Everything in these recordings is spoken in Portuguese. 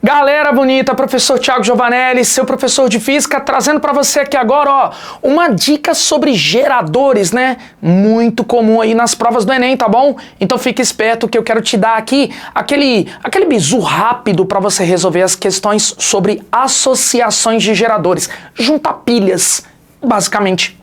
Galera bonita, professor Thiago Giovanelli, seu professor de física, trazendo para você aqui agora, ó, uma dica sobre geradores, né? Muito comum aí nas provas do Enem, tá bom? Então fique esperto que eu quero te dar aqui aquele bizu rápido para você resolver as questões sobre associações de geradores, juntar pilhas, basicamente.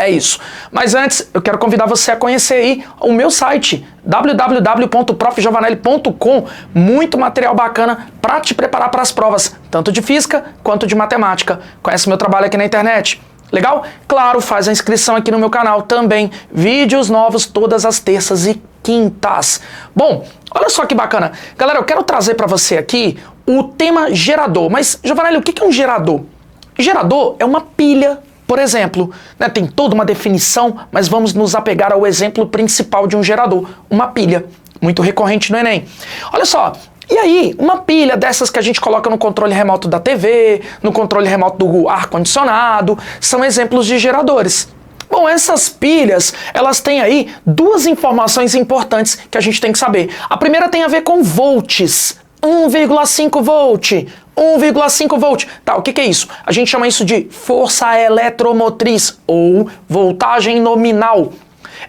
É isso. Mas antes, eu quero convidar você a conhecer aí o meu site, www.profgiovanelli.com. Muito material bacana para te preparar para as provas, tanto de física quanto de matemática. Conhece meu trabalho aqui na internet? Legal? Claro, faz a inscrição aqui no meu canal também. Vídeos novos todas as terças e quintas. Bom, olha só que bacana. Galera, eu quero trazer para você aqui o tema gerador. Mas, Giovanelli, o que é um gerador? Gerador é uma pilha, por exemplo, né, tem toda uma definição, mas vamos nos apegar ao exemplo principal de um gerador, uma pilha, muito recorrente no Enem. Olha só, e aí, uma pilha dessas que a gente coloca no controle remoto da TV, no controle remoto do ar-condicionado, são exemplos de geradores. Bom, essas pilhas, elas têm aí duas informações importantes que a gente tem que saber. A primeira tem a ver com volts, 1,5 volt, 1,5 volt. Tá, o que é isso? A gente chama isso de força eletromotriz ou voltagem nominal.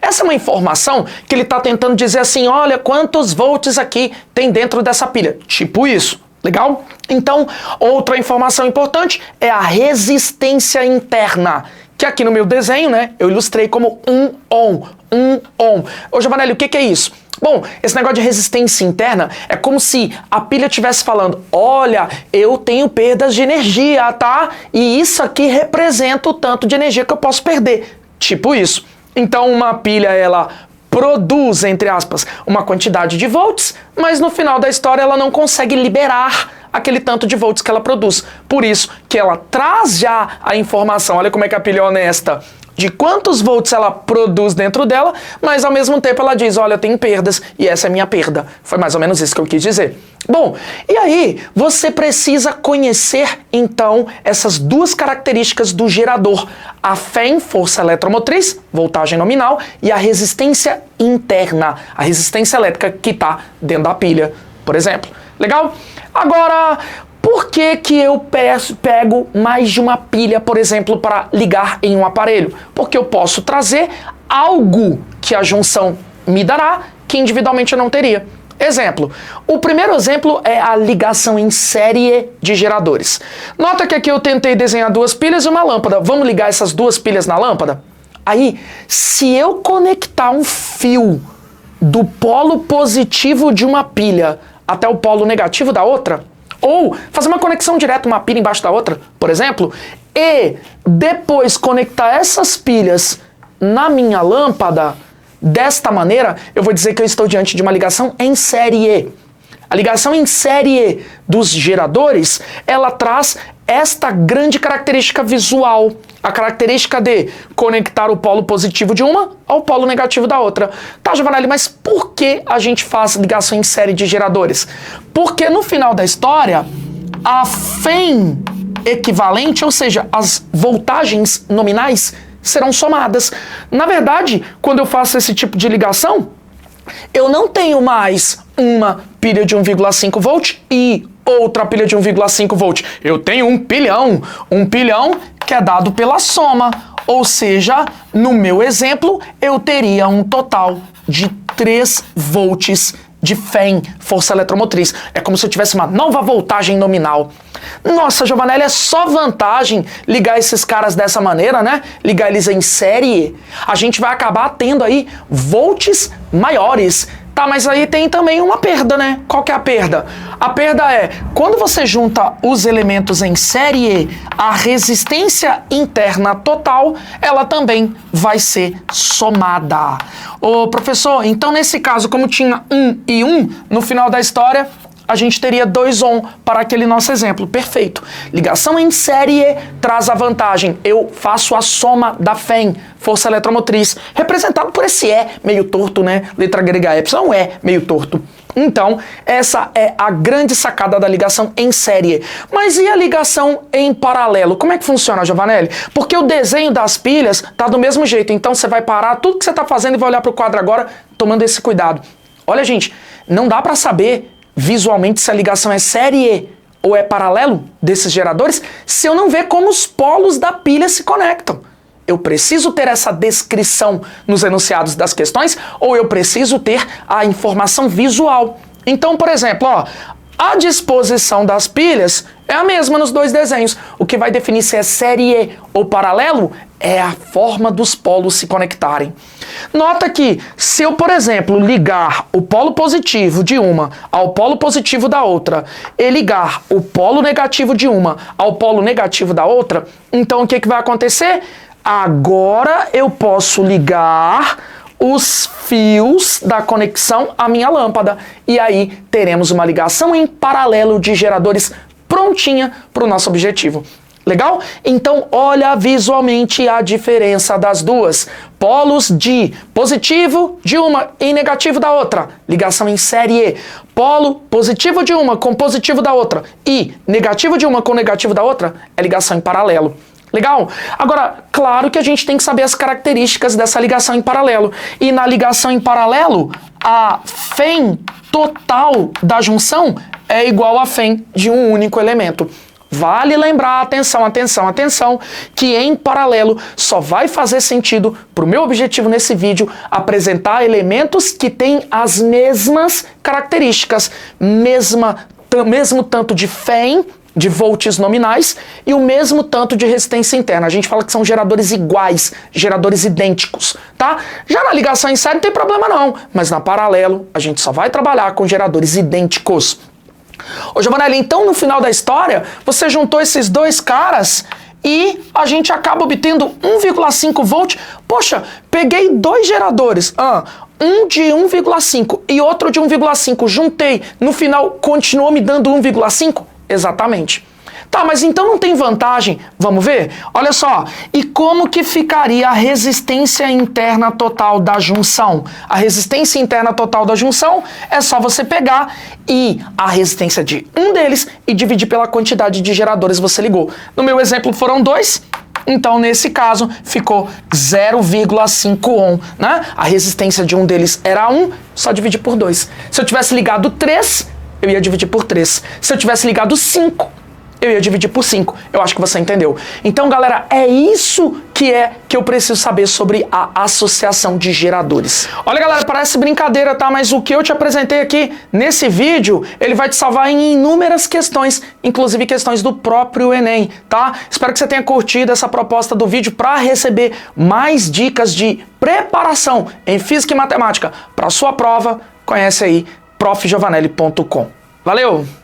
Essa é uma informação que ele está tentando dizer assim, olha quantos volts aqui tem dentro dessa pilha. Tipo isso. Legal? Então, outra informação importante é a resistência interna, que aqui no meu desenho, né, eu ilustrei como 1 ohm. 1 ohm. Ô, Giovanelli, o que é isso? Bom, esse negócio de resistência interna é como se a pilha estivesse falando, olha, eu tenho perdas de energia, tá? E isso aqui representa o tanto de energia que eu posso perder. Tipo isso. Então uma pilha, ela produz, entre aspas, uma quantidade de volts, mas no final da história ela não consegue liberar aquele tanto de volts que ela produz. Por isso que ela traz já a informação, olha como é que a pilha é honesta, de quantos volts ela produz dentro dela, mas ao mesmo tempo ela diz, olha, eu tenho perdas e essa é minha perda. Foi mais ou menos isso que eu quis dizer. Bom, e aí você precisa conhecer então essas duas características do gerador. A FEM, força eletromotriz, voltagem nominal, e a resistência interna, a resistência elétrica que está dentro da pilha, por exemplo. Legal? Agora, por que eu pego mais de uma pilha, por exemplo, para ligar em um aparelho? Porque eu posso trazer algo que a junção me dará, que individualmente eu não teria. Exemplo, o primeiro exemplo é a ligação em série de geradores. Nota que aqui eu tentei desenhar duas pilhas e uma lâmpada. Vamos ligar essas duas pilhas na lâmpada? Aí, se eu conectar um fio do polo positivo de uma pilha até o polo negativo da outra, ou fazer uma conexão direta, uma pilha embaixo da outra, por exemplo, e depois conectar essas pilhas na minha lâmpada, desta maneira, eu vou dizer que eu estou diante de uma ligação em série. A ligação em série dos geradores, ela traz esta grande característica visual, a característica de conectar o polo positivo de uma ao polo negativo da outra. Tá, Giovanelli, mas por que a gente faz ligação em série de geradores? Porque no final da história, a FEM equivalente, ou seja, as voltagens nominais, serão somadas. Na verdade, quando eu faço esse tipo de ligação, eu não tenho mais uma pilha de 1,5 volt e outra pilha de 1,5 volt. Eu tenho um pilhão que é dado pela soma. Ou seja, no meu exemplo, eu teria um total de 3 volts de FEM, força eletromotriz. É como se eu tivesse uma nova voltagem nominal. Nossa, Giovanelli, é só vantagem ligar esses caras dessa maneira, né? Ligar eles em série. A gente vai acabar tendo aí volts maiores. Tá, mas aí tem também uma perda, né? Qual que é a perda? A perda é, quando você junta os elementos em série, a resistência interna total, ela também vai ser somada. Ô, professor, então nesse caso, como tinha 1 e 1, no final da história, a gente teria 2 ohm para aquele nosso exemplo. Perfeito. Ligação em série traz a vantagem. Eu faço a soma da FEM, força eletromotriz, representado por esse E meio torto, né? Letra grega epsilon, E meio torto. Então, essa é a grande sacada da ligação em série. Mas e a ligação em paralelo? Como é que funciona, Giovanelli? Porque o desenho das pilhas tá do mesmo jeito. Então, você vai parar tudo que você está fazendo e vai olhar para o quadro agora, tomando esse cuidado. Olha, gente, não dá para saber visualmente se a ligação é série ou é paralelo desses geradores se eu não ver como os polos da pilha se conectam? Eu preciso ter essa descrição nos enunciados das questões ou eu preciso ter a informação visual? Então, por exemplo, ó, a disposição das pilhas é a mesma nos dois desenhos. O que vai definir se é série ou paralelo é a forma dos polos se conectarem. Nota que se eu, por exemplo, ligar o polo positivo de uma ao polo positivo da outra e ligar o polo negativo de uma ao polo negativo da outra, então o que vai acontecer? Agora eu posso ligar os fios da conexão à minha lâmpada. E aí teremos uma ligação em paralelo de geradores prontinha para o nosso objetivo. Legal? Então olha visualmente a diferença das duas. Polos de positivo de uma e negativo da outra. Ligação em série. Polo positivo de uma com positivo da outra e negativo de uma com negativo da outra é ligação em paralelo. Legal? Agora, claro que a gente tem que saber as características dessa ligação em paralelo. E na ligação em paralelo, a FEM total da junção é igual a FEM de um único elemento. Vale lembrar, atenção, atenção, atenção, que em paralelo só vai fazer sentido para o meu objetivo nesse vídeo apresentar elementos que têm as mesmas características, mesmo tanto de FEM, de volts nominais, e o mesmo tanto de resistência interna. A gente fala que são geradores iguais, geradores idênticos, tá? Já na ligação em série não tem problema não, mas na paralelo a gente só vai trabalhar com geradores idênticos. Ô Giovanelli, então no final da história, você juntou esses dois caras e a gente acaba obtendo 1,5 volt. Poxa, peguei dois geradores, um de 1,5 e outro de 1,5, juntei, no final continuou me dando 1,5? Exatamente. Tá, mas então não tem vantagem? Vamos ver? Olha só, e como que ficaria a resistência interna total da junção? A resistência interna total da junção é só você pegar e a resistência de um deles e dividir pela quantidade de geradores que você ligou. No meu exemplo foram 2, então nesse caso ficou 0,5 ohm, né? A resistência de um deles era 1, só dividir por 2. Se eu tivesse ligado 3, eu ia dividir por 3. Se eu tivesse ligado 5, eu ia dividir por 5. Eu acho que você entendeu. Então, galera, é isso que eu preciso saber sobre a associação de geradores. Olha, galera, parece brincadeira, tá? Mas o que eu te apresentei aqui nesse vídeo, ele vai te salvar em inúmeras questões, inclusive questões do próprio Enem, tá? Espero que você tenha curtido essa proposta do vídeo para receber mais dicas de preparação em Física e Matemática para sua prova. Conhece aí profgiovanelli.com. Valeu!